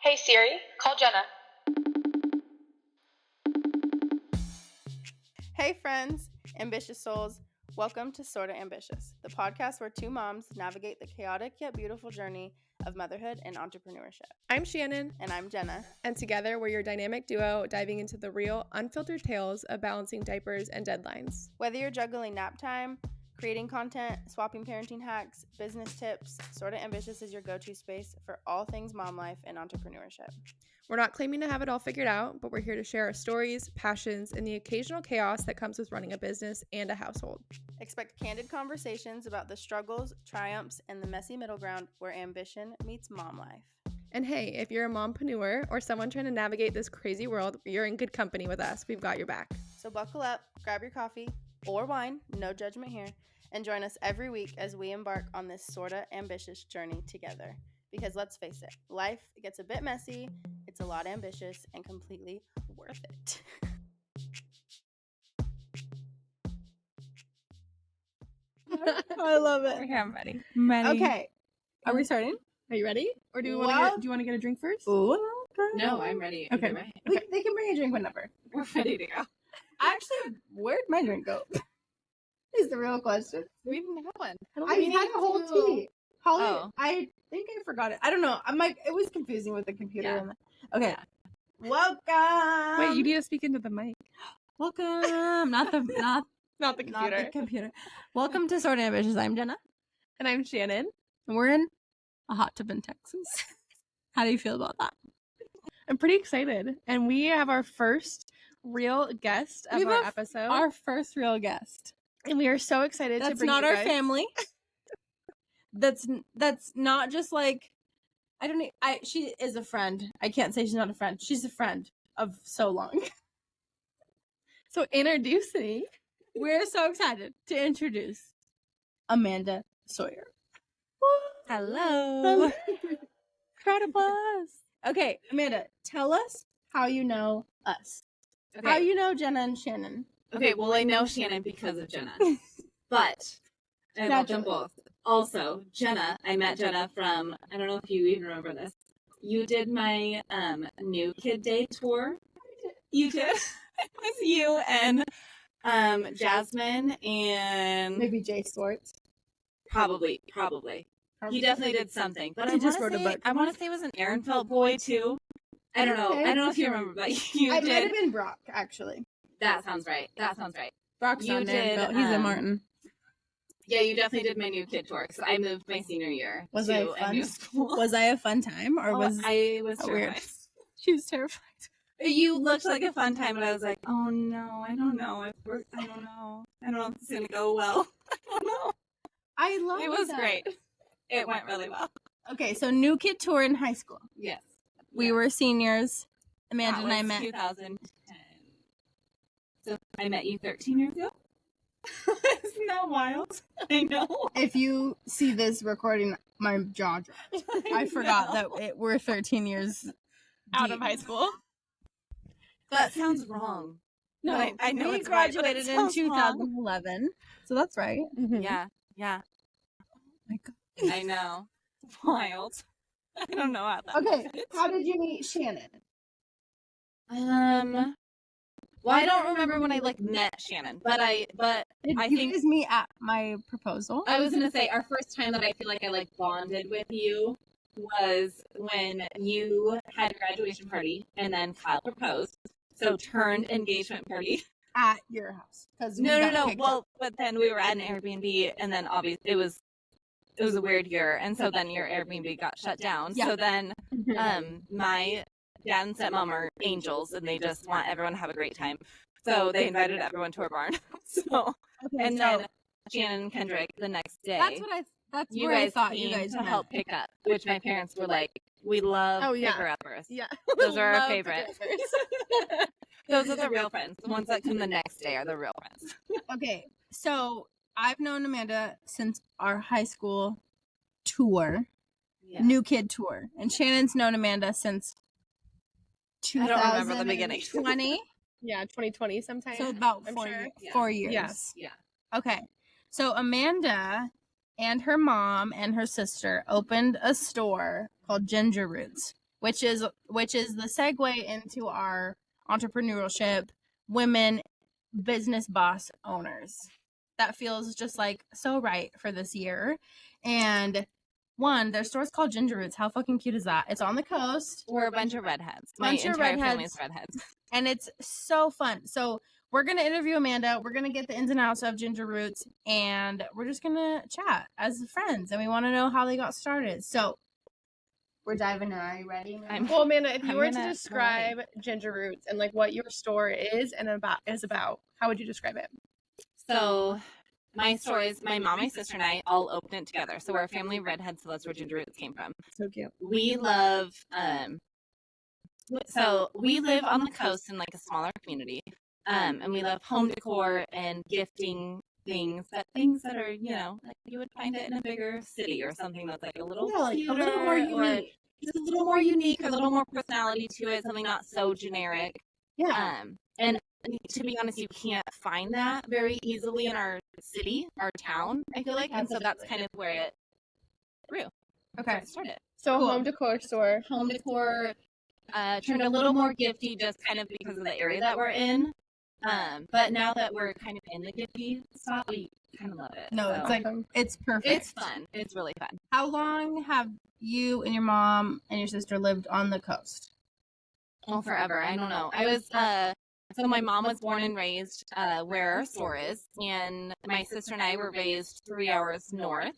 Hey Siri, call Jenna. Hey friends, ambitious souls, welcome to Sorta Ambitious, the podcast where two moms navigate the chaotic yet beautiful journey of motherhood and entrepreneurship. I'm Shannon. And I'm Jenna. And together we're your dynamic duo diving into the real, unfiltered tales of balancing diapers and deadlines. Whether you're juggling nap time, creating content, swapping parenting hacks, business tips, Sorta Ambitious is your go-to space for all things mom life and entrepreneurship. We're not claiming to have it all figured out, but we're here to share our stories, passions, and the occasional chaos that comes with running a business and a household. Expect candid conversations about the struggles, triumphs, and the messy middle ground where ambition meets mom life. And hey, if you're a mompreneur or someone trying to navigate this crazy world, you're in good company with us. We've got your back. So buckle up, grab your coffee or wine, no judgment here, and join us every week as we embark on this sorta ambitious journey together. Because let's face it, life gets a bit messy, it's a lot ambitious, and completely worth it. I love it. Okay, I'm ready. I'm ready. Okay, are we starting? Are you ready? Or do you want to get a drink first? Ooh, No, I'm ready. Okay. They can bring a drink whenever. We're ready to go. Actually, where'd my drink go? Is the real question. We didn't have one. I had a whole tea. Holly, Oh. I think I forgot it. I don't know. I'm like, it was confusing with the computer. Yeah. And okay. Welcome. Wait, you need to speak into the mic. Welcome. Not the computer. Welcome to Sorta Ambitious. I'm Jenna. And I'm Shannon. And we're in a hot tub in Texas. How do you feel about that? I'm pretty excited. And we have our first real guest of our episode. Our first real guest. And we are so excited to That's bring not you our guys. family. That's not just like she is a friend. I can't say she's not a friend. She's a friend of so long. So introducing. We're so excited to introduce Amanda Sawyer. Hello. Crowd applause. Okay, Amanda, tell us how you know us. How you know Jenna and Shannon. Okay, well, I know Shannon because of Jenna. But I love them both. Also, Jenna, I met Jenna from, I don't know if you even remember this. You did my New Kid Day tour. You did. It was you and Jasmine and Maybe Jay Swartz. probably. He definitely did something. But He just wrote a book. I want to say it was an Ehrenfeld boy too. I don't know. Okay. I don't know if you remember, but you It might did. have been Brock, actually. That sounds right. Brock's You not did, Ehrenfeld. He's in Martin. Yeah, you definitely did my New Kid tour because I moved my senior year Was to I a fun? new school. Was I a fun time, or was I was weird? terrified. She was terrified? You looked like a fun time, but I was like, oh no, I don't know. I don't know. I don't know if it's gonna go well. I don't know. I love It was that. great. It went really well. Okay, so New Kid tour in high school. Yes. We were seniors. Amanda and I met. 2010. So I met you 13 years ago. Isn't that wild? I know. If you see this recording, my jaw dropped. I forgot that we're 13 years Out deep. of high school. That sounds wrong. No, But I know we it's right, but it graduated in sounds wrong. 2011, so that's right. Mm-hmm. Yeah. Oh my God. I know. Wild. I don't know how that Okay, happened. how did you meet Shannon? Well, I don't remember when I met Shannon, but I Did you think guys meet at my proposal? I was gonna say our first time that I feel like I bonded with you was when you had your graduation party and then Kyle proposed. So turned engagement party. At your house? Because No. Well, but then we were at an Airbnb, and then obviously it was a weird year, and so then your Airbnb got shut down. Yeah. So then, my dad and stepmom are angels, and they just want everyone to have a great time. So they invited everyone to our barn. Then Shannon and Kendrick the next day. That's you where I guys thought came you guys to met. help pick up, which my parents were like, "We love Oh, yeah. picker-uppers. Yeah. Those are our Love favorite." picker-uppers. Those are the real friends. The ones that come the next day are the real friends. Okay, so I've known Amanda since our high school tour, Yeah. New Kid tour, and Shannon's known Amanda since I don't remember the beginning. 2020. Yeah, 2020 sometime. So about I'm 4 sure. years. Yeah. 4 years. Yes. Yeah. Okay. So Amanda and her mom and her sister opened a store called Ginger Roots which is the segue into our entrepreneurship, women business boss owners. That feels just like so right for this year. And one, their store's called Ginger Roots. How fucking cute is that? It's on the coast. We're a bunch of redheads. My Bunch of entire redheads. family is redheads. And it's so fun. So we're going to interview Amanda. We're going to get the ins and outs of Ginger Roots. And we're just going to chat as friends. And we want to know how they got started. So we're diving in. Are you ready? Well, Amanda, if you I'm were to gonna- describe Ginger Roots and like what your store is and about, how would you describe it? So my store is my mom, my sister, and I all opened it together. So we're a family of redheads, so that's where Ginger Roots came from. So cute. We love so we live on the coast in like a smaller community. And we love home decor and gifting things that are, you know, like you would find it in a bigger city or something that's like a little cuter, a little more unique. Just a little more unique, a little more personality to it, something not so generic. Yeah. And to be honest, you can't find that very easily in our city, our town, I feel like. And so that's kind of where it grew. Okay. Started. So Cool. home decor store. Home decor, turned a little more gifty just kind of because of the area that we're in. But now that we're kind of in the gifty spot, we kind of love it. No, So it's like, it's perfect. it's fun. It's really fun. How long have you and your mom and your sister lived on the coast? Oh, forever. I don't know. I was, so my mom was born and raised where our store is, and my sister and I were raised 3 hours north.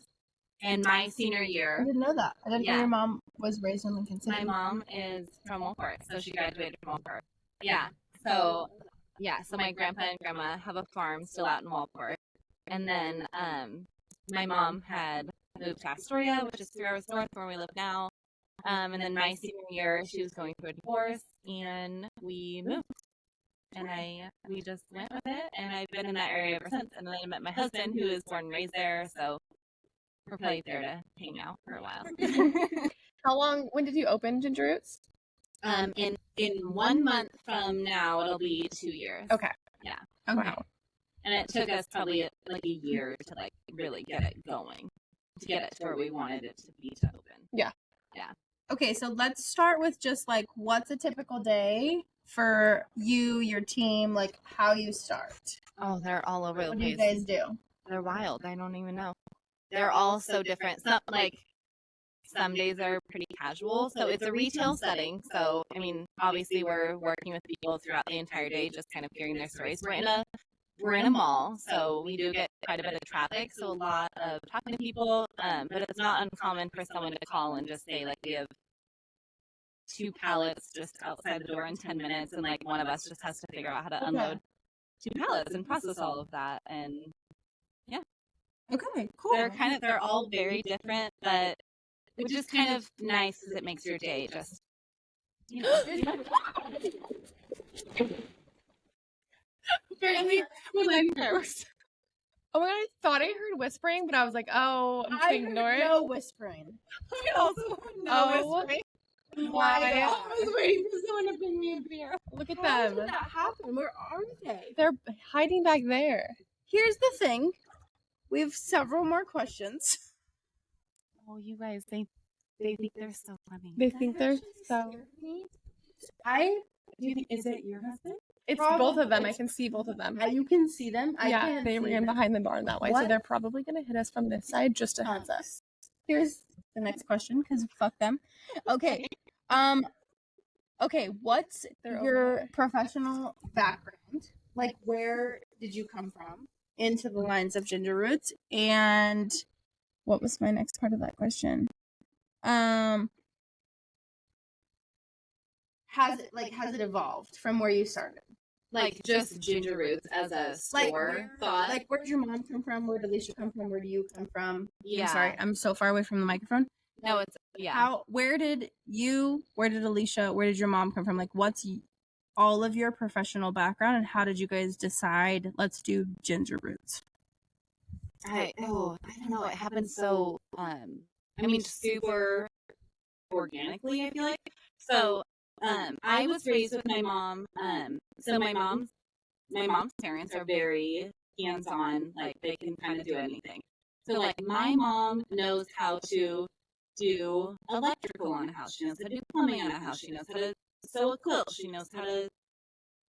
And my senior I year, didn't know that. I didn't know Yeah. your mom was raised in Lincoln City. my mom is from Walport, so she graduated from Walport. Yeah. So my grandpa and grandma have a farm still out in Walport. And then my mom had moved to Astoria, which is 3 hours north where we live now. And then my senior year, she was going through a divorce, and we moved. And we just went with it, and I've been in that area ever since. And then I met my husband, who is born and raised there, so we're probably there to hang out for a while. When did you open Ginger Roots? In 1 month from now, it'll be 2 years. Okay. Yeah. Okay. Wow. And it took us probably like a year to like really get it going, to get it to where we wanted it to be to open. Okay, so let's start with just like what's a typical day for you, your team, like how you start. Oh, they're all over the What do place. you guys do? They're wild. I don't even know. They're all so different. Some days are pretty casual. So it's a retail setting. So, I mean, obviously we're working with people throughout the entire day, just kind of hearing their stories. We're in a mall, so we do get quite a bit of traffic. So a lot of talking to people, but it's not uncommon for someone to call and just say, like, we have 2 pallets just outside the door in 10 minutes, and like one of us just has to figure out how to unload 2 pallets and process all of that. And Okay, cool. they're all very different, but which is kind of nice because it makes your day just, you know. Oh my god, I thought I heard whispering, but I was like, oh, I'm just I gonna ignore it. no whispering. I also Oh, why? I was waiting for someone to bring me a beer. Look at How them. did that happen? Where are they? They're hiding back there. Here's the thing. We have several more questions. Oh, you guys, they think they're so funny. They think they're so. Is it your husband? It's Probably. both of them. I can see both of them. You can see them. I Yeah, can't they see ran them. behind the barn that way, so What? they're probably gonna hit us from this side. Just a heads up. Here's the next question because fuck them. Okay. Okay. What's They're over your there. professional background? Like, where did you come from into the lines of Ginger Roots? And what was my next part of that question? Has it evolved from where you started? Like just Ginger Roots as a store thought. Like, where did your mom come from? Where did Alicia come from? Where do you come from? Yeah. I'm sorry, I'm so far away from the microphone. No, it's Where did Alicia, where did your mom come from? Like, what's all of your professional background, and how did you guys decide, let's do Ginger Roots? I don't know. It happened so super organically, I feel like. So I was raised with my mom. So my mom's parents are very hands-on, like they can kind of do anything. So like my mom knows how to do electrical on a house. She knows how to do plumbing on a house. She knows how to sew a quilt. She knows how to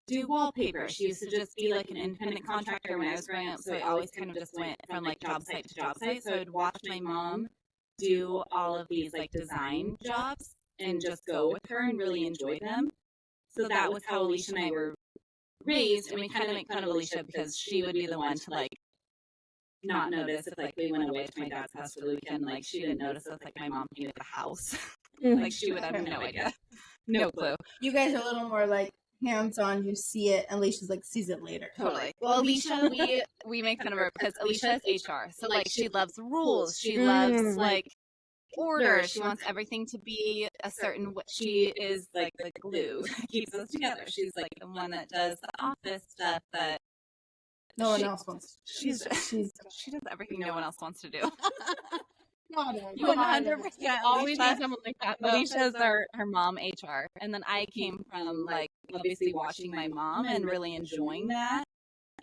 do wallpaper. She used to just be like an independent contractor when I was growing up, so I always kind of just went from like job site to job site. So I'd watch my mom do all of these like design jobs and just go with her and really enjoy them. So that was how Alicia and I were raised, and we kind of make fun of Alicia because she would be the one to like not notice if like we went away to my dad's house for the weekend. Like she didn't notice if like my mom painted the house. Like she would have no idea, no clue. You guys are a little more like hands-on. You see it, and Alicia's like sees it later. Totally. Well, Alicia, we make fun of her because Alicia is HR, so like she loves rules. She loves like order. She wants everything to be a certain way. She is like the glue that keeps us together. She's like the one that does the office stuff that no one else wants. She does everything no one else wants to do. You 100% always need someone like that. Alicia's her mom HR, and then I came from like obviously watching my mom and really enjoying that.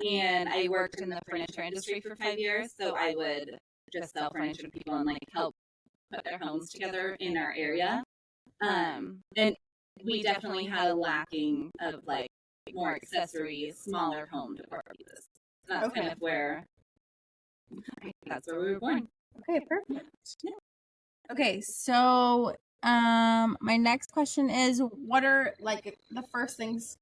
And I worked in the furniture industry for 5 years, so I would just sell furniture to people and like help put their homes together in our area. And we definitely had a lacking of like more accessories, smaller home decor pieces. That's kind of where that's where we were born. Okay, perfect. Yeah. Okay, so my next question is, what are the first things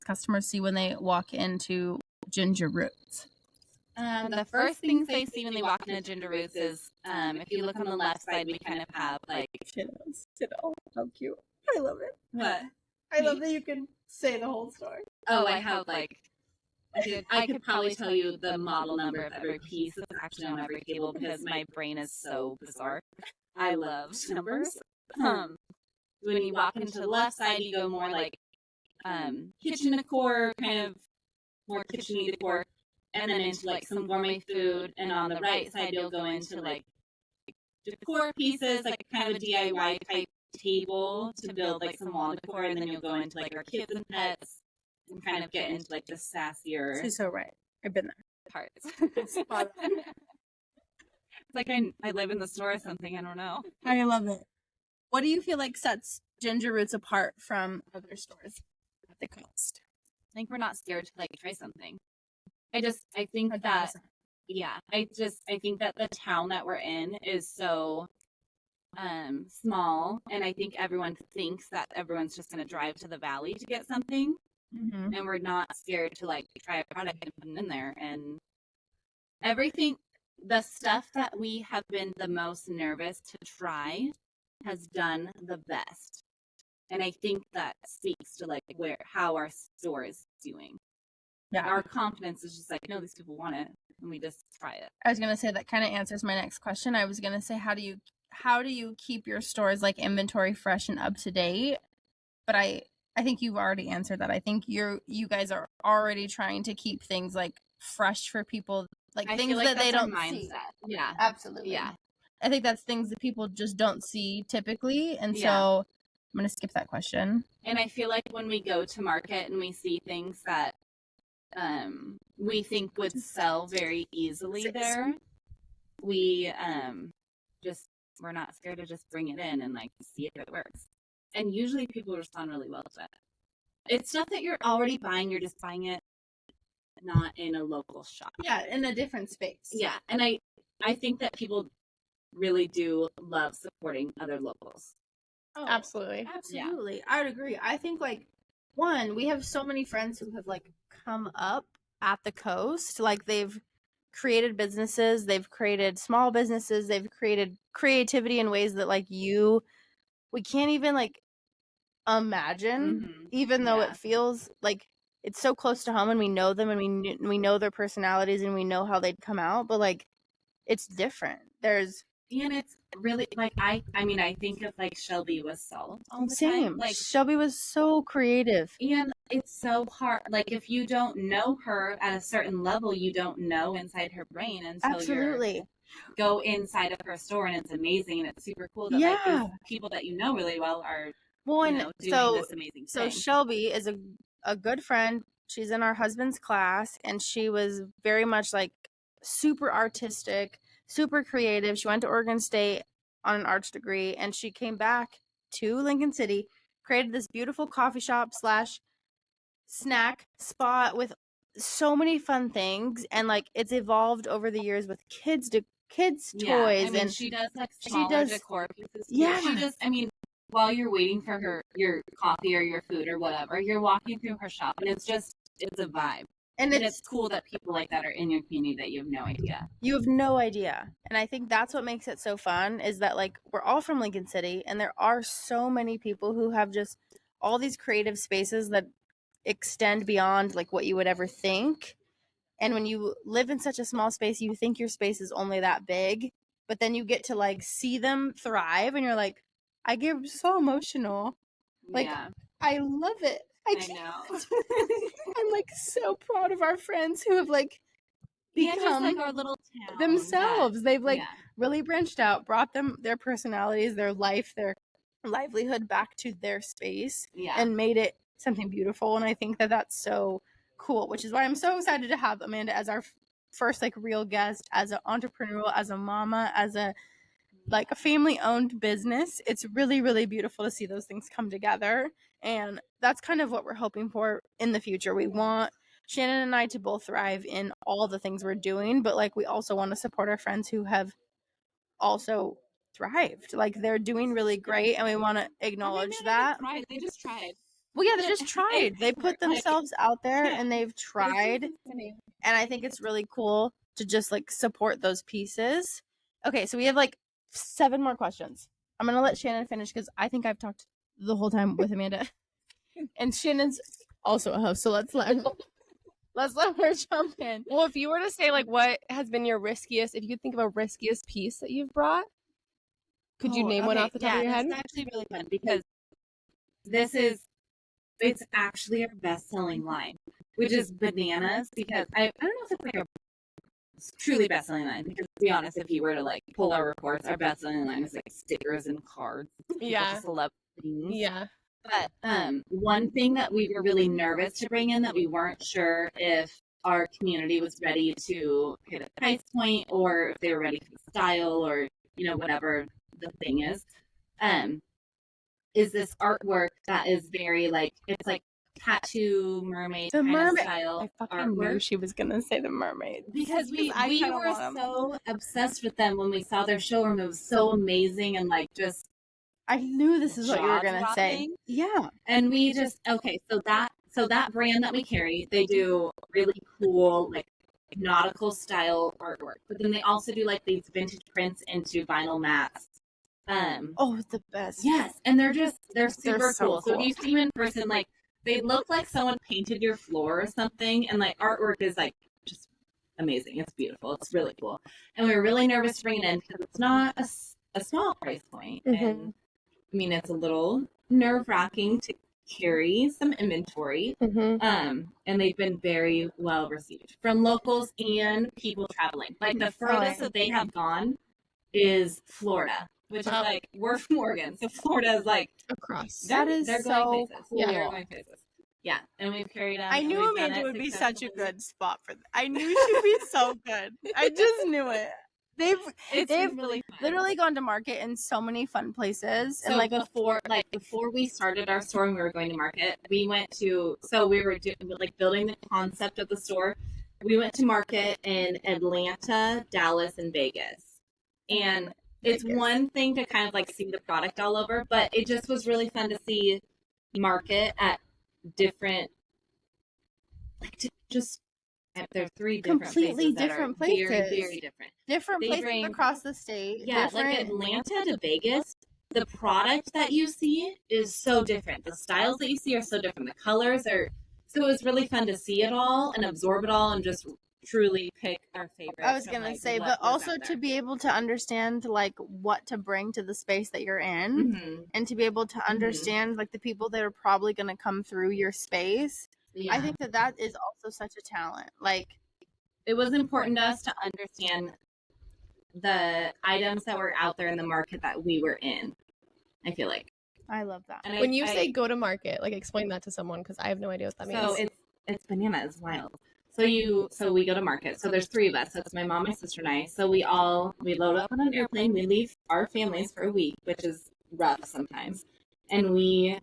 customers see when they walk into Ginger Roots? The first things they see when they walk into Ginger Roots is, if you look on the left side, we kind of have like kiddos. How cute! I love it. What? I love that you can say the whole story. Oh, I have like. I could probably tell you the model number of every piece that's actually on every table because my brain is so bizarre. I love numbers. When you walk into the left side, you go more like kitchen decor, kind of more kitchen-y decor, and then into like some gourmet food. And on the right side, you'll go into like decor pieces, like kind of a DIY type table to build like some wall decor, and then you'll go into like our kids and pets. And kind of get into like the sassier. She's so right. I've been there. Parts. It's like I live in the store or something. I don't know. I love it. What do you feel like sets Ginger Roots apart from other stores at the coast? I think we're not scared to like try something. I think that 100%. Yeah. I think that the town that we're in is so small, and I think everyone thinks that everyone's just going to drive to the valley to get something. Mm-hmm. And we're not scared to like try a product and put it in there. And everything, the stuff that we have been the most nervous to try has done the best. And I think that speaks to like how our store is doing. Yeah. Our confidence is just like, no, these people want it, and we just try it. I was gonna say that kind of answers my next question. I was gonna say, how do you keep your store's like inventory fresh and up to date? But I think you've already answered that. I think you guys are already trying to keep things like fresh for people, like things that they don't see. Yeah, absolutely. Yeah, I think that's things that people just don't see typically, and so I'm gonna skip that question. And I feel like when we go to market and we see things that we think would sell very easily there, we're not scared to just bring it in and like see if it works. And usually people respond really well to it. It's stuff that you're already buying. You're just buying it not in a local shop. Yeah, in a different space. Yeah, and I think that people really do love supporting other locals. Oh, absolutely. Absolutely. Yeah. I would agree. I think we have so many friends who have like come up at the coast. Like they've created businesses, they've created small businesses, they've created creativity in ways that we can't even like imagine, even though it feels like it's so close to home and we know them and we know their personalities and we know how they'd come out, but like it's different. And it's really like I think of like Shelby with salt all the time. Like Shelby was so creative, and it's so hard. Like if you don't know her at a certain level, you don't know inside her brain until you go inside of her store, and it's amazing and it's super cool that like these people that you know really well are doing this amazing thing. So Shelby is a good friend. She's in our husband's class, and she was very much like super artistic, super creative. She went to Oregon State, on an arts degree, and she came back to Lincoln City, created this beautiful coffee shop / snack spot with so many fun things, and like it's evolved over the years with kids toys, and and she does like smaller decor pieces too. Yeah. She just, I mean, while you're waiting for your coffee or your food or whatever, you're walking through her shop, and it's a vibe. and it's cool that people like that are in your community that you have no idea. You have no idea. And I think that's what makes it so fun, is that like we're all from Lincoln City, and there are so many people who have just all these creative spaces that extend beyond like what you would ever think. And when you live in such a small space, you think your space is only that big, but then you get to like see them thrive, and you're like, I get so emotional. Like, yeah. I love it. I know. I'm like so proud of our friends who have like become just like our little town themselves. They've like yeah. really branched out, brought them their personalities, their life, their livelihood back to their space, Yeah. and made it something beautiful. And I think that that's so cool, which is why I'm so excited to have Amanda as our first like real guest, as an entrepreneur, as a mama, as a like a family owned business. It's really, really beautiful to see those things come together. And that's kind of what we're hoping for in the future. We want Shannon and I to both thrive in all the things we're doing, but like we also want to support our friends who have also thrived. Like they're doing really great, and we want to acknowledge that. They just tried. Well, yeah, they just tried. They put themselves out there, Yeah. and they've tried. And I think it's really cool to just like support those pieces. Okay, so we have like 7 more questions. I'm going to let Shannon finish because I think I've talked the whole time with Amanda. And Shannon's also a host, so let's let her jump in. Well, if you were to say like what has been your riskiest, if you could think of a riskiest piece that you've brought, could you name one off the top of your head? It's actually really fun because it's actually our best-selling line, which is bananas, because I don't know if it's like a truly best-selling line, because to be honest, if you were to like pull our reports, our best-selling line is like stickers and cards. People just love things. Yeah. But one thing that we were really nervous to bring in, that we weren't sure if our community was ready to hit a price point, or if they were ready for the style, or whatever the thing is this artwork that is very like, it's like tattoo mermaid The kind mermaid of style I fucking artwork. knew she was gonna say the mermaid, Because we kinda were want 'em. so obsessed with them when we saw their showroom. It was so amazing, and like just I knew this is what you were gonna say. jaw-dropping. Yeah. And we just so that brand that we carry, they do really cool like nautical style artwork, but then they also do like these vintage prints into vinyl mats. Oh, the best. Yes, and they're super so cool. So cool. if you see them in person, like they look like someone painted your floor or something, and like artwork is like just amazing. It's beautiful. It's really cool. And we were really nervous to bring it in because it's not a small price point. And I mean, it's a little nerve-wracking to carry some inventory. And they've been very well received from locals and people traveling. Like the furthest that they have gone is Florida, which is like, we're from Oregon, so Florida is like across. That is they're so going places. cool. They're going places. Yeah, and we've carried them. I and knew we've done Amanda it would be such a successfully. good spot for I knew she'd be so good. I just knew it. They've Really fun. literally gone to market in so many fun places. So And like before we started our store and we were going to market, we went to we were building the concept of the store. We went to market in Atlanta, Dallas, and Vegas. And it's one thing to kind of like see the product all over, but it just was really fun to see market at different they're 3 different completely places that different are places. very, very different. different They places bring- across the state. Yeah, different... like Atlanta to Vegas, the product that you see is so different. The styles that you see are so different. The colors are so it was really fun to see it all and absorb it all and just truly pick our favorites. I was gonna say, but also to be able to understand like what to bring to the space that you're in, and to be able to understand like the people that are probably gonna come through your space. I think that is also such a talent. Like, it was important to us to understand the items that were out there in the market that we were in. I feel like I love that. And When you say go to market, like explain that to someone because I have no idea what that means. So it's banana is wild. So we go to market. So there's 3 of us. So it's my mom, my sister, and I. So we load up on an airplane. We leave our families for a week, which is rough sometimes. And we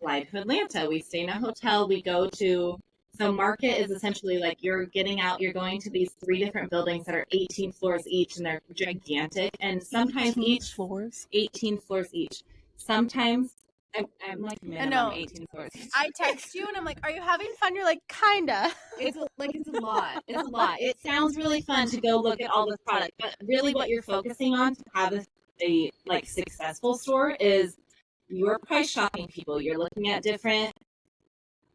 fly to Atlanta. We stay in a hotel. We go to, so market is essentially like you're getting out, you're going to these 3 different buildings that are 18 floors each, and they're gigantic. And sometimes 18 floors each. Sometimes I'm like minimum 18 floors each. I text you and I'm like, are you having fun? You're like, kinda. It's a lot. It's a lot. It sounds really fun to go look at all this product, but really what you're focusing on to have a like successful store is you're price shopping people. You're looking at different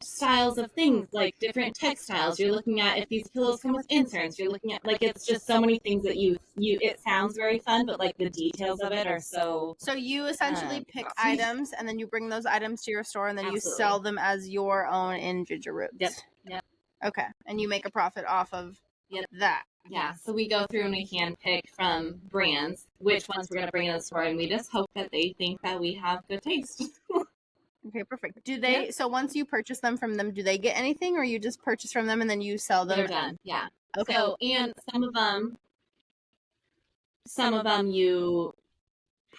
styles of things, like different textiles. You're looking at if these pillows come with inserts. You're looking at, like, it's just so many things that you it sounds very fun, but like the details of it are so. So you essentially pick items and then you bring those items to your store and then Absolutely. you sell them as your own in Ginger Roots. Yep. Okay. And you make a profit off of that. Yeah, so we go through and we hand pick from brands which ones we're going to bring in the store, and we just hope that they think that we have good taste. Okay, perfect. Do they, so once you purchase them from them, do they get anything, or you just purchase from them and then you sell them? They're done, yeah. Okay. So, and some of them you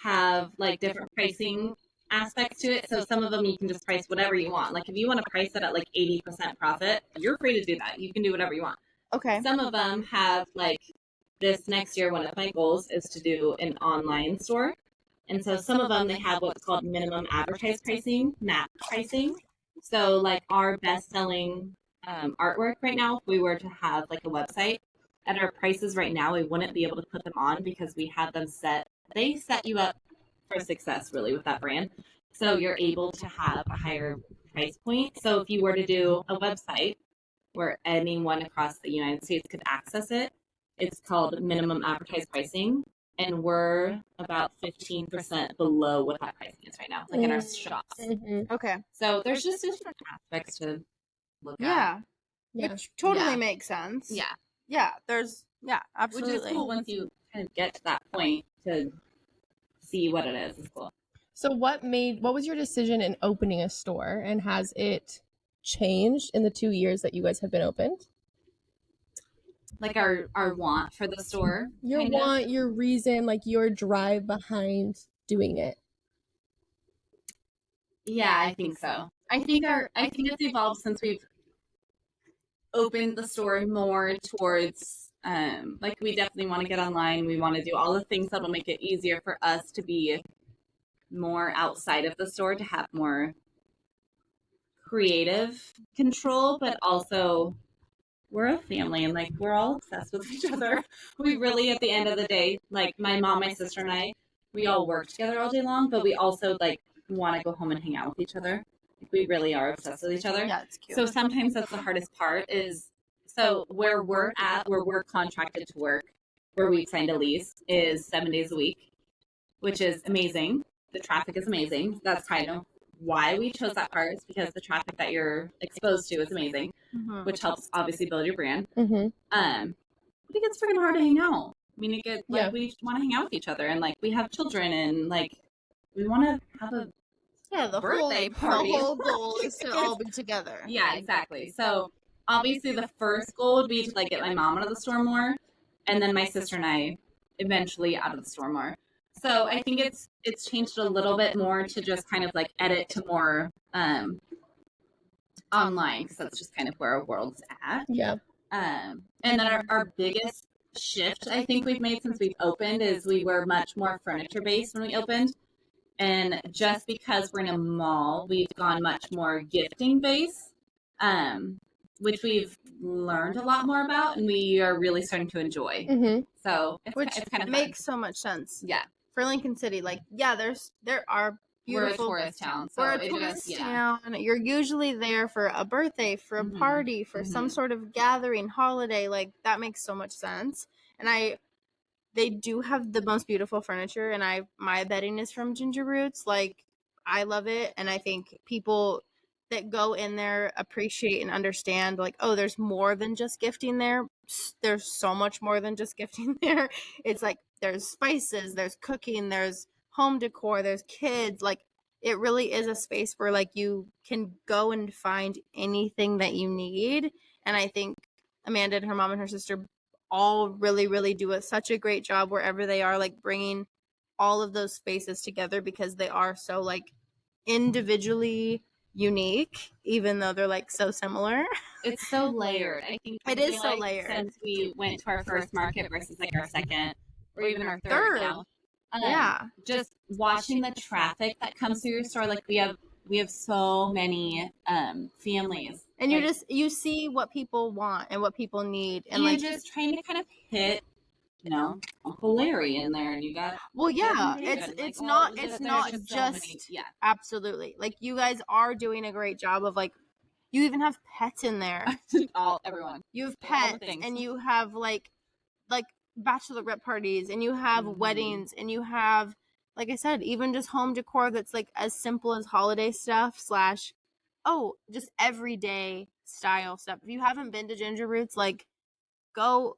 have like different pricing aspects to it. So some of them you can just price whatever you want. Like if you want to price it at like 80% profit, you're free to do that. You can do whatever you want. Okay. Some of them have, like, this next year, one of my goals is to do an online store. And so some of them, they have what's called minimum advertised pricing, MAP pricing. So like our best-selling artwork right now, if we were to have like a website, at our prices right now, we wouldn't be able to put them on because we have them set. They set you up for success really with that brand. So you're able to have a higher price point. So if you were to do a website where anyone across the United States could access it, it's called minimum advertised pricing. And we're about 15% below what that pricing is right now, like in our shops. Mm-hmm. Okay. So there's just different aspects to look at. Yeah. Yeah. Which totally makes sense. Yeah. Yeah. Absolutely. Which is cool once you kind of get to that point to see what it is. It's cool. So what was your decision in opening a store, and has it changed in the 2 years that you guys have been opened? Like our want for the store. Your want, your reason, like your drive behind doing it. Yeah, I think so. I think it's evolved since we've opened the store more towards like we definitely want to get online. We want to do all the things that will make it easier for us to be more outside of the store, to have more creative control, but also we're a family and like we're all obsessed with each other. We really, at the end of the day, like my mom, my sister, and I, we all work together all day long, but we also like want to go home and hang out with each other. Like, we really are obsessed with each other. Yeah, it's cute. So sometimes that's the hardest part is, so where we're at, where we're contracted to work, where we've signed a lease, is 7 days a week, which is amazing. The traffic is amazing. That's kind of why we chose that part, is because the traffic that you're exposed to is amazing, which helps obviously build your brand. But it gets freaking hard to hang out. I mean, it gets like we want to hang out with each other, and like we have children, and like we want to have a birthday party. The whole goal is to all be together. Yeah, exactly. So obviously the first goal would be to like get my mom out of the store more, and then my sister and I eventually out of the store more. So I think it's changed a little bit more to just kind of like edit to more online, because that's just kind of where our world's at. Yeah. And then our biggest shift I think we've made since we've opened is we were much more furniture based when we opened. And just because we're in a mall, we've gone much more gifting based, which we've learned a lot more about, and we are really starting to enjoy. So it's kind of makes so much sense. Yeah. For Lincoln City, like, yeah, there are beautiful. We're a tourist town. So we're a tourist town. You're usually there for a birthday, for a party, for some sort of gathering, holiday. Like, that makes so much sense. And they do have the most beautiful furniture, and my bedding is from Ginger Roots. Like, I love it, and I think people that go in there appreciate and understand, like, oh, there's more than just gifting there. There's so much more than just gifting there. It's like there's spices, there's cooking, there's home decor, there's kids. Like, it really is a space where like you can go and find anything that you need. And I think Amanda and her mom and her sister all really, really do such a great job wherever they are, like bringing all of those spaces together because they are so like individually unique, even though they're like so similar. It's so layered. I think it is so layered. Since we went to our first market versus like our second or even our third now. Just watching the traffic that comes through your store, like we have so many families, and like, you see what people want and what people need, and you're like just trying to kind of hit, Uncle Larry in there, and you got it's not just absolutely, like you guys are doing a great job of like you even have pets in there. Everyone, you have pets, and you have like bachelorette parties, and you have weddings, and you have, like I said, even just home decor that's like as simple as holiday stuff / just everyday style stuff. If you haven't been to Ginger Roots, like go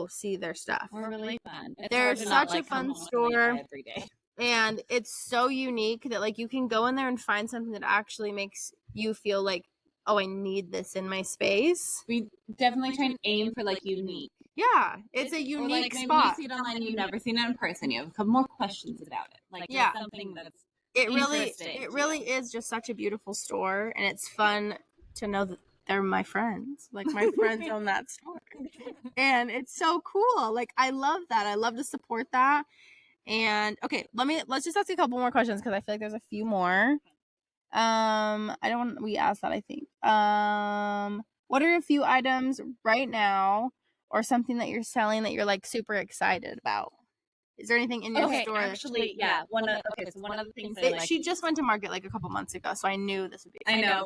see their stuff. We're really fun. They're such a fun store every day. And it's so unique that like you can go in there and find something that actually makes you feel like, oh, I need this in my space. We definitely try and aim for like unique. Yeah, it's a unique spot. Maybe you see it online, you've never seen it in person. You have a couple more questions about it. Like something that's it really is just such a beautiful store, and it's fun to know that they're my friends. Like my friends own that store, and it's so cool. Like I love that. I love to support that. And okay, let's just ask a couple more questions because I feel like there's a few more. We asked that, I think. What are a few items right now or something that you're selling that you're like super excited about? Is there anything in your store? Actually, one of the things she just went to market like a couple months ago, so I knew this would be exciting. I know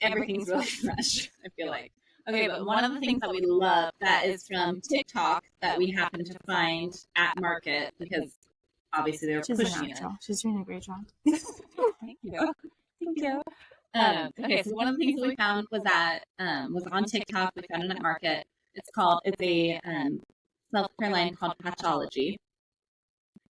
everything's really fresh, I feel like. Okay, but one of the things that we love that is from TikTok that we happen to find at market because obviously they were pushing it. She's doing a great job. Thank you. Okay, so one of the things that we found was on TikTok. We found it at market. It's a self-care line called Patchology.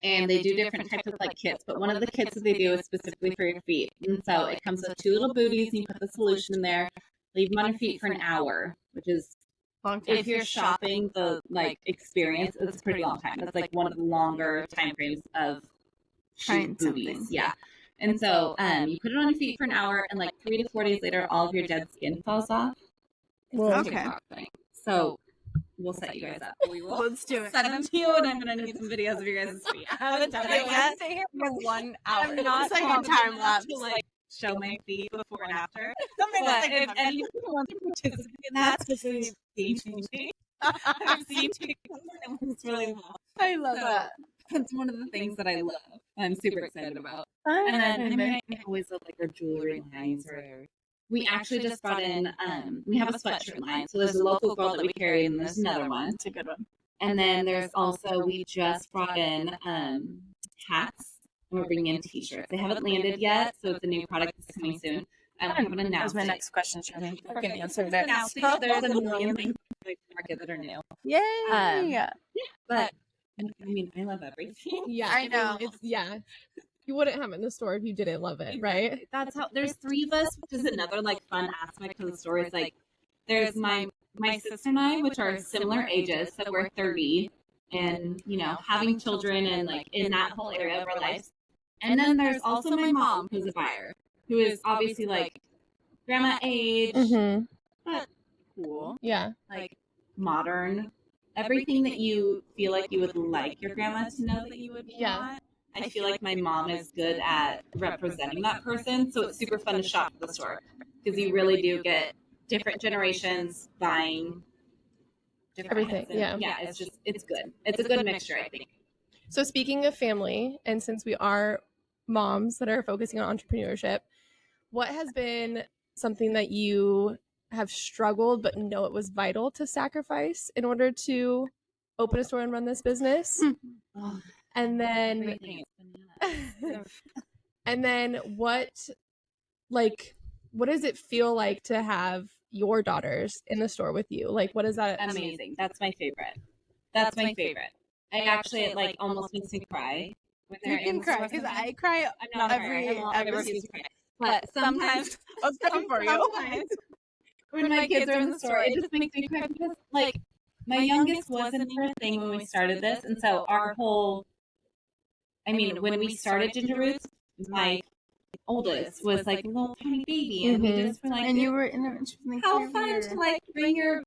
And they do different types of like kits, but one of the kits that they do is specifically for your feet. And so it comes with 2 little booties, and you put the solution in there, leave them on your feet for an hour, which is long time. If you're shopping the like experience, it's a pretty long time. That's like one of the longer time frames of trying booties. Yeah. And so you put it on your feet for an hour, and like 3 to 4 days later, all of your dead skin falls off. Well, okay. So we'll set you guys up. We will. Let's do it. Send them to you, and I'm gonna need some videos of your guys' feet. I haven't done it yet. Stay here for 1 hour. I'm not like a time lapse. To like show my feet before and after. But if anyone wants to participate in that, especially changing, I've seen TikToks and it works really well. I love that. It's one of the things that I love. I'm super excited about. And then I always love like our jewelry lines. We actually just brought in, we have a sweatshirt line. So there's a local girl that we carry, and there's another one. It's a good one. And then there's also, we just brought in hats, and we're bringing in t-shirts. They haven't landed yet, so it's a new product that's coming soon. I haven't announced it. That was my next question, Shirley. I can answer that. There's a million things in the market that are new. Yay! But, I mean, I love everything. Yeah, I know. You wouldn't have it in the store if you didn't love it, right? That's how, there's 3 of us, which is another like fun aspect of the store. Is like, there's my sister and I, which are similar ages, so we're 30, and having children and like in that whole area of our lives. And then there's also my mom, who's a buyer, who is obviously like grandma age, but cool. Yeah, like modern. Everything that you feel like you would like your grandma to know that you would want. I feel like my mom is good at representing that person, so it's super fun to shop at the store because you really do get different generations buying everything. Yeah, it's good. It's a good mixture, I think. So speaking of family, and since we are moms that are focusing on entrepreneurship, what has been something that you have struggled but know it was vital to sacrifice in order to open a store and run this business? And then what does it feel like to have your daughters in the store with you? Like, what is that? Amazing. That's my favorite. I actually like almost makes me cry. You can cry because I cry. I'm not every season. But sometimes I was crying for you. when my kids are in the store, it just makes me cry because, like, my youngest wasn't her thing when we started this, and so our whole, I mean, when we started Ginger Roots, my oldest was like a little tiny baby, and we just were like, and you were in the how fun to like bring your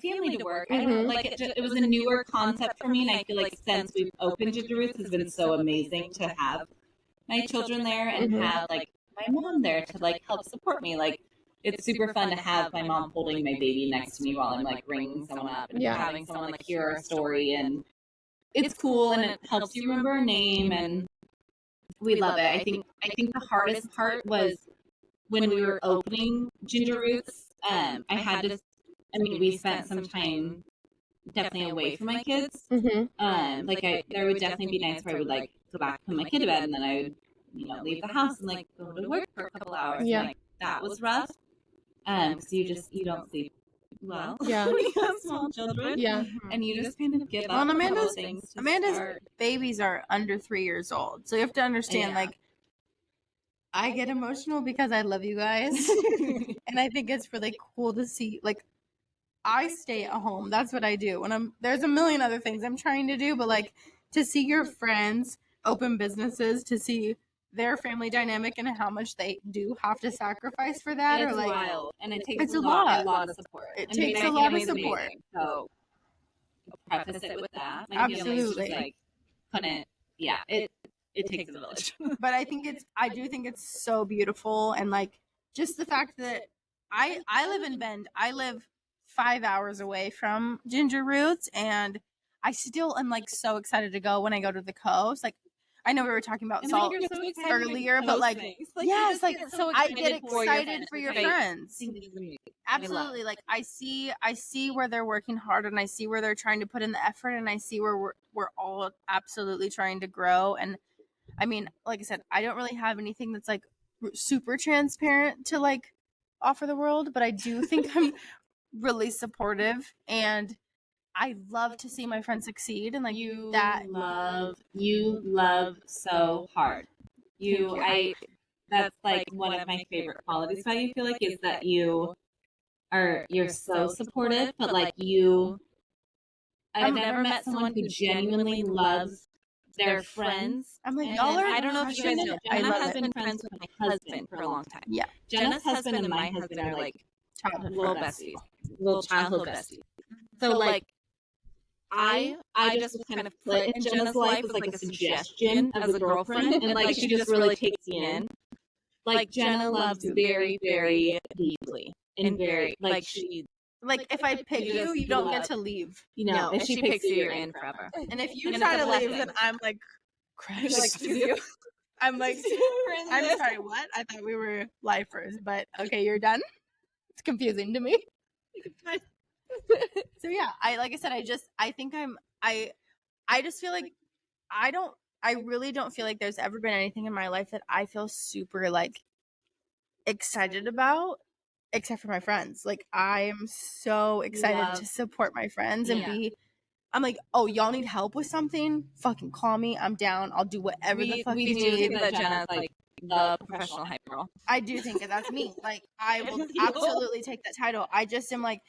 family to work. I don't know, like it was a newer concept for me, and I feel like since we've opened Ginger Roots, it's been so amazing to have my children there and have like my mom there to like help support me. Like, it's super fun to have my mom holding my baby next to me while I'm like ringing someone up and having someone like hear our story, and it's cool and it helps you remember a name, and we love it. I think the hardest part was when we were opening Ginger Roots. We spent some time definitely away from my kids. There would definitely be nights where I would like go back and put my kid to bed, and then I would, leave the house and like go to work for a couple hours. Yeah. And, like, that was rough. Because you don't sleep well. Yeah. When you have small children. Yeah. And you just kind of give up. Well, Amanda's babies are under 3 years old, so you have to understand, like, I get emotional because I love you guys, and I think it's really cool to see, like, I stay at home. That's what I do. There's a million other things I'm trying to do, but like to see your friends open businesses, to see their family dynamic and how much they do have to sacrifice for that, it's or like wild. And it takes a lot of support. It takes a lot of support. Amazing, so I'll preface it with that. My Absolutely. Like, couldn't. Yeah, it takes a village. But I do think it's so beautiful, and like just the fact that I live in Bend. I live 5 hours away from Ginger Roots, and I still am like so excited to go when I go to the coast. Like, I know we were talking about salt earlier, but like yes, like so I get excited for your friends. Absolutely. Like I see where they're working hard, and I see where they're trying to put in the effort, and I see where we're all absolutely trying to grow. And I mean, like I said, I don't really have anything that's like super transparent to like offer the world, but I do think I'm really supportive, and I love to see my friends succeed, and like you love so hard. That's like one of my favorite qualities about you, I feel like, is that you're so supportive, but like I've never met someone who genuinely loves their friends. I'm like, I don't know if you guys know, Jenna has been friends with my husband for a long time. Yeah. Jenna's husband and my husband are like little childhood besties. So like I just was kind of put in Jenna's life as like a suggestion as a girlfriend, and like she just really takes me in. Like Jenna loves very, very deeply, and very like she. Like if I pick you don't get to leave. If she picks you, you're in forever. And if you try to leave, then I'm like, crash next to you. I'm like, I'm sorry, what? I thought we were lifers, but okay, you're done. It's confusing to me. So yeah, I just feel like I really don't feel like there's ever been anything in my life that I feel super like excited about, except for my friends. Like I am so excited to support my friends and I'm like, oh, y'all need help with something? Fucking call me. I'm down. I'll do whatever the fuck you need. That Jenna's like the professional hype girl. I do think that that's me. Like I will absolutely take that title. I just am like,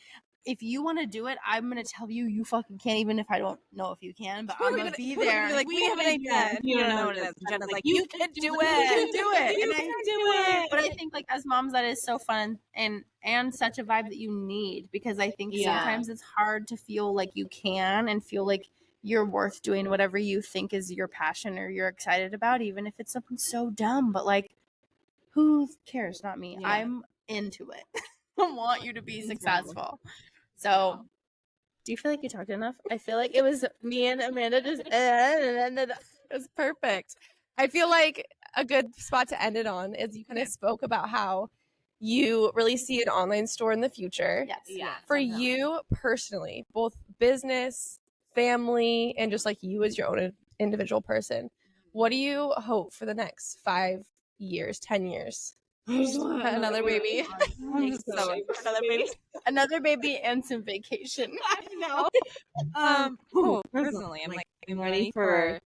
if you want to do it, I'm going to tell you, you fucking can't, even if I don't know if you can, but I'm going to be there. Like, we have an idea. You don't know what it is. Jenna's like, you can do it. You can do it. And I do it. But I think, like, as moms, that is so fun and such a vibe that you need, because I think sometimes it's hard to feel like you can and feel like you're worth doing whatever you think is your passion or you're excited about, even if it's something so dumb. But, like, who cares? Not me. Yeah. I'm into it. I want you to be successful. So, do you feel like you talked enough? I feel like it was me and Amanda just it was perfect. I feel like a good spot to end it on is you kind of spoke about how you really see an online store in the future. Yes. Yeah. For you personally, both business, family, and just like you as your own individual person, what do you hope for the next 5 years, 10 years? Another baby. Another baby and some vacation. I know. Personally, I'm ready for.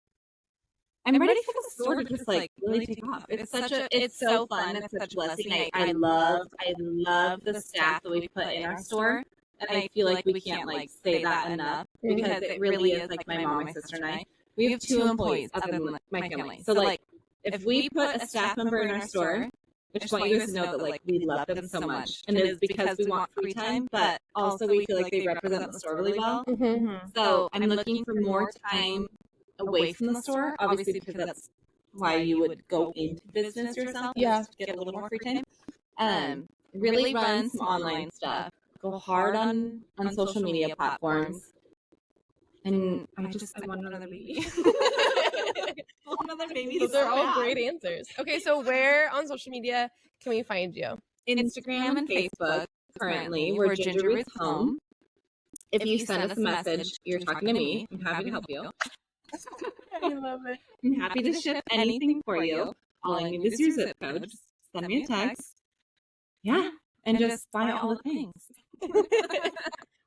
I'm ready for the store to just like really take off. It's so fun. It's such a blessing. I love the staff that we put in our store. And I feel like we can't like say that enough because it really is like my mom, my sister, and I. We have 2 employees other than like, my family. So like if we put a staff member in our store, I just want you guys to know that like we love them so much, and it's because we want free time, but also we feel like they represent the store really well. So I'm looking for more time away from the store, obviously because that's why you would go into business yourself. Yeah, to get a little more free time. Really run some online stuff. Go hard on social media platforms. And I want another baby. Another baby. Those are all great answers. Okay, so where on social media can we find you? Instagram and Facebook currently. We're Ginger Roots Home. If you send us a message, you're talking to me. I'm happy to help you. I love it. I'm happy to ship anything for you. All I need is your zip code. Just send me a text. Yeah, and just buy all the things.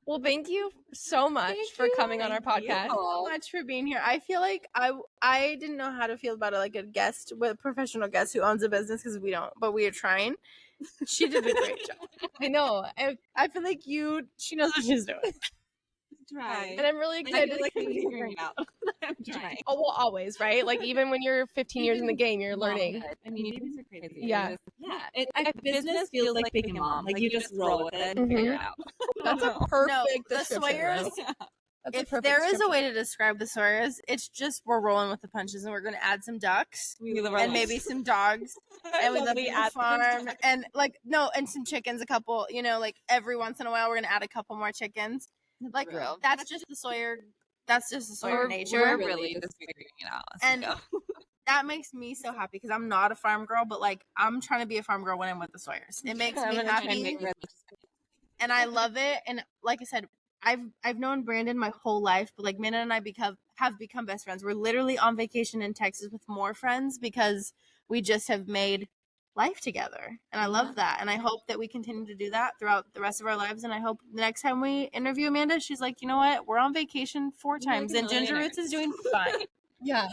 Well, thank you so much for coming on our podcast. So much for being here. I feel like I didn't know how to feel about it, like a guest with a professional guest who owns a business, because we don't, but we are trying. She did a great job. I know. I feel like she knows what she's doing. Try. And I'm really excited. I feel like I'm figuring it out. I'm trying. Oh, well, always, right? Like, even when you're 15 years in the game, you're learning. I mean, babies are crazy. Yeah. Business feels like being a mom. Like, you just roll with it and figure it out. That's a perfect the description, Sawyers, Rose. That's a if perfect there is a description. way to describe the Sawyers, it's just we're rolling with the punches, and we're going to add some ducks and maybe some dogs, and we live on the farm, and and some chickens, a couple, like every once in a while we're going to add a couple more chickens. Like that's just the Sawyer. That's just the Sawyer nature. We're really just figuring it out. And that makes me so happy because I'm not a farm girl, but like I'm trying to be a farm girl when I'm with the Sawyers. It makes me happy, and I love it. And like I said, I've known Brandon my whole life, but like Minna and I have become best friends. We're literally on vacation in Texas with more friends because we just have made life together, and I love that, and I hope that we continue to do that throughout the rest of our lives. And I hope the next time we interview Amanda, she's like, you know what, we're on vacation 4 times and Ginger Roots is doing fine. Yeah.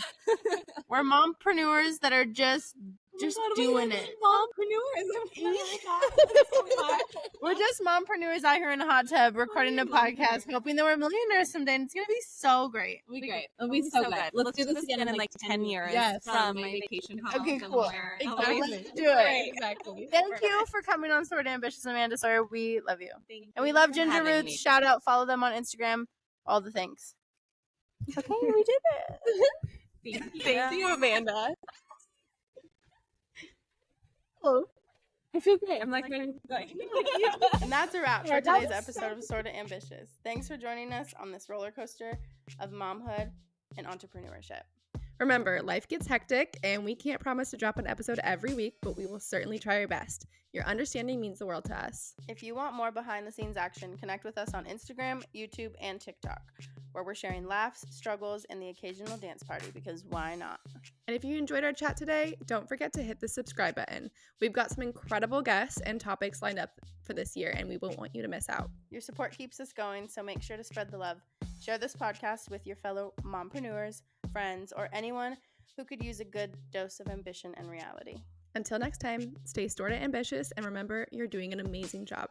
We're mompreneurs that are just doing it. We're just mompreneurs out here in a hot tub recording a podcast, hoping that we're millionaires someday, and it's gonna be so great. It'll be great. It'll be so good. Let's do this again in like 10 years. Yes. From my vacation home. Okay, cool. Somewhere. Exactly. Let's do it. Exactly. Thank you for coming on Sorta Ambitious, Amanda Sawyer. We love you. And we you love for Ginger having Roots. me. Shout out, follow them on Instagram, all the things. Okay, we did it. Thank you, Amanda. Oh. I feel great. I'm like ready to go. And that's a wrap for Yeah, that today's was episode of Sorta Ambitious. Thanks for joining us on this roller coaster of momhood and entrepreneurship. Remember, life gets hectic, and we can't promise to drop an episode every week, but we will certainly try our best. Your understanding means the world to us. If you want more behind-the-scenes action, connect with us on Instagram, YouTube, and TikTok, where we're sharing laughs, struggles, and the occasional dance party, because why not? And if you enjoyed our chat today, don't forget to hit the subscribe button. We've got some incredible guests and topics lined up for this year, and we won't want you to miss out. Your support keeps us going, so make sure to spread the love. Share this podcast with your fellow mompreneurs, friends, or anyone who could use a good dose of ambition and reality. Until next time, stay sorta ambitious, and remember, you're doing an amazing job.